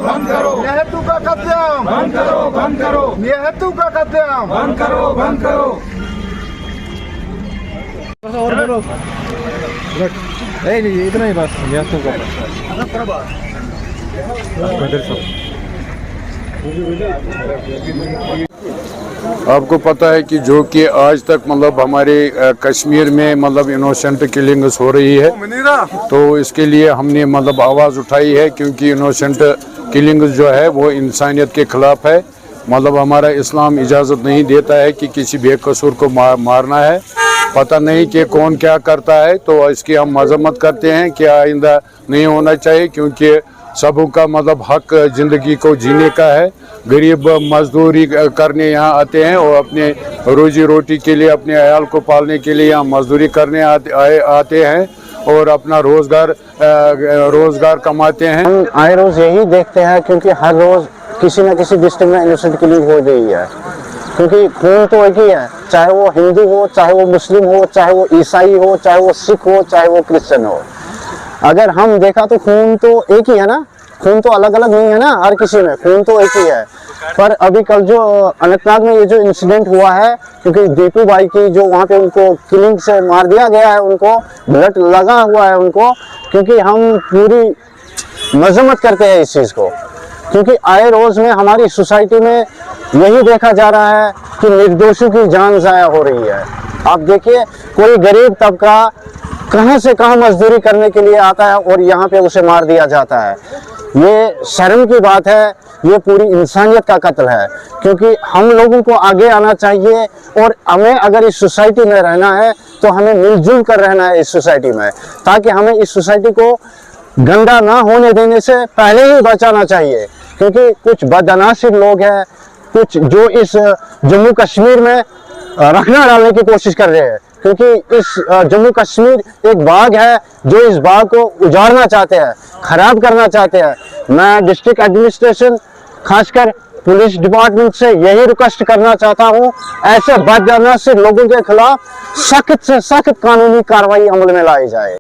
बंद करो निहत्तू का कत्लेआम बंद करो निहत्तू का कत्लेआम बंद करो और बोलो नहीं इतना ही बस निहत्तू का आपको पता है कि जो कि आज तक मतलब हमारे कश्मीर में मतलब इनोसेंट किलिंग्स हो रही है, तो इसके लिए हमने मतलब आवाज़ उठाई है, क्योंकि इनोसेंट किलिंग्स जो है वो इंसानियत के ख़िलाफ़ है। मतलब हमारा इस्लाम इजाज़त नहीं देता है कि किसी बेकसूर को मारना है। पता नहीं कि कौन क्या करता है, तो इसकी हम मजम्मत करते हैं कि आइंदा नहीं होना चाहिए, क्योंकि सबों का मतलब हक ज़िंदगी को जीने का है। गरीब मजदूरी करने यहाँ आते हैं और अपने रोजी रोटी के लिए, अपने अयाल को पालने के लिए यहाँ मजदूरी करने आते हैं और अपना रोज़गार कमाते हैं। हम आए रोज़ यही देखते हैं, क्योंकि हर रोज़ किसी न किसी डिस्ट्रिक्ट में इनोसेंट किलिंग हो रही है। क्योंकि खून तो एक ही है, चाहे वो हिंदू हो, चाहे वो मुस्लिम हो, चाहे वो ईसाई हो, चाहे वो सिख हो, चाहे वो क्रिश्चियन हो। अगर हम देखा तो खून तो एक ही है ना, खून तो अलग अलग नहीं है ना, हर किसी में खून तो एक ही है। पर अभी कल जो अनंतनाग में ये जो इंसिडेंट हुआ है, क्योंकि दीपू भाई की जो वहाँ पे उनको किलिंग से मार दिया गया है, उनको ब्लड लगा हुआ है उनको, क्योंकि हम पूरी मजम्मत करते हैं इस चीज़ को। क्योंकि आए रोज़ में हमारी सोसाइटी में यही देखा जा रहा है कि निर्दोषों की जान ज़ाया हो रही है। आप देखिए, कोई गरीब तबका कहां से कहां मजदूरी करने के लिए आता है और यहाँ पे उसे मार दिया जाता है। ये शर्म की बात है, ये पूरी इंसानियत का कत्ल है। क्योंकि हम लोगों को आगे आना चाहिए और हमें अगर इस सोसाइटी में रहना है तो हमें मिलजुल कर रहना है इस सोसाइटी में, ताकि हमें इस सोसाइटी को गंदा ना होने देने से पहले ही बचाना चाहिए। क्योंकि कुछ बदनसीब लोग हैं, कुछ जो इस जम्मू कश्मीर में रखना डालने की कोशिश कर रहे हैं। क्योंकि इस जम्मू कश्मीर एक बाग है, जो इस बाग को उजाड़ना चाहते हैं, खराब करना चाहते हैं। मैं डिस्ट्रिक्ट एडमिनिस्ट्रेशन, खासकर पुलिस डिपार्टमेंट से यही रिक्वेस्ट करना चाहता हूं, ऐसे बदनसीब लोगों के खिलाफ सख्त से सख्त कानूनी कार्रवाई अमल में लाई जाए।